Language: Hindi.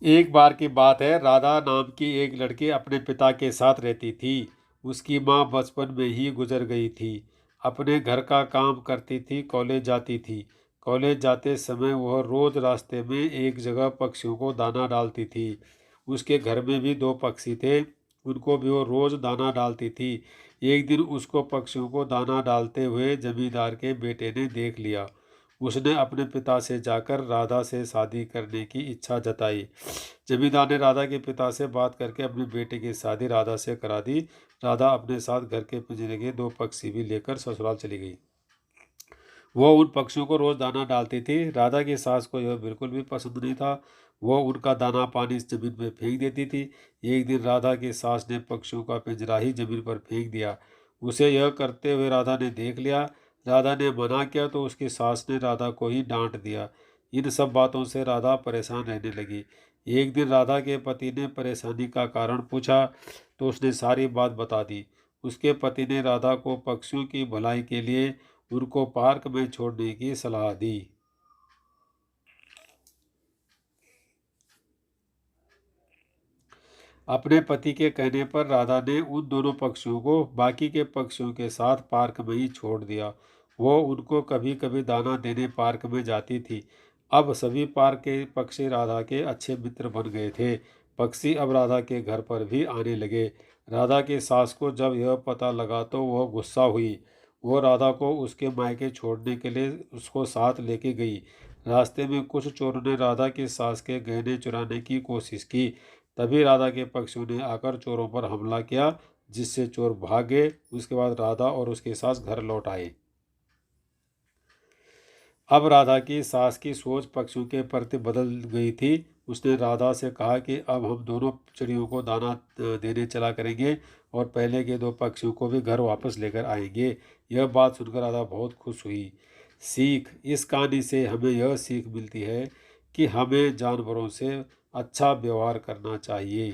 एक बार की बात है, राधा नाम की एक लड़की अपने पिता के साथ रहती थी। उसकी माँ बचपन में ही गुजर गई थी। अपने घर का काम करती थी, कॉलेज जाती थी। कॉलेज जाते समय वह रोज रास्ते में एक जगह पक्षियों को दाना डालती थी। उसके घर में भी दो पक्षी थे, उनको भी वो रोज दाना डालती थी। एक दिन उसको पक्षियों को दाना डालते हुए जमींदार के बेटे ने देख लिया। उसने अपने पिता से जाकर राधा से शादी करने की इच्छा जताई। जमींदार ने राधा के पिता से बात करके अपने बेटे की शादी राधा से करा दी। राधा अपने साथ घर के पिंजरे के दो पक्षी भी लेकर ससुराल चली गई। वो उन पक्षियों को रोज दाना डालती थी। राधा की सास को यह बिल्कुल भी पसंद नहीं था। वो उनका दाना पानी जमीन में फेंक देती थी। एक दिन राधा की सास ने पक्षियों का पिंजरा ही जमीन पर फेंक दिया। उसे यह करते हुए राधा ने देख लिया। राधा ने मना किया तो उसकी सास ने राधा को ही डांट दिया। इन सब बातों से राधा परेशान रहने लगी। एक दिन राधा के पति ने परेशानी का कारण पूछा तो उसने सारी बात बता दी। उसके पति ने राधा को पक्षियों की भलाई के लिए उनको पार्क में छोड़ने की सलाह दी। अपने पति के कहने पर राधा ने उन दोनों पक्षियों को बाकी के पक्षियों के साथ पार्क में ही छोड़ दिया। वो उनको कभी कभी दाना देने पार्क में जाती थी। अब सभी पार्क के पक्षी राधा के अच्छे मित्र बन गए थे। पक्षी अब राधा के घर पर भी आने लगे। राधा की सास को जब यह पता लगा तो वह गुस्सा हुई। वो राधा को उसके मायके छोड़ने के लिए उसको साथ लेके गई। रास्ते में कुछ चोरों ने राधा की सास के गहने चुराने की कोशिश की। तभी राधा के पक्षियों ने आकर चोरों पर हमला किया, जिससे चोर भाग गए। उसके बाद राधा और उसके सास घर लौट आए। अब राधा की सास की सोच पक्षियों के प्रति बदल गई थी। उसने राधा से कहा कि अब हम दोनों चिड़ियों को दाना देने चला करेंगे और पहले के दो पक्षियों को भी घर वापस लेकर आएंगे। यह बात सुनकर राधा बहुत खुश हुई। सीख: इस कहानी से हमें यह सीख मिलती है कि हमें जानवरों से अच्छा व्यवहार करना चाहिए।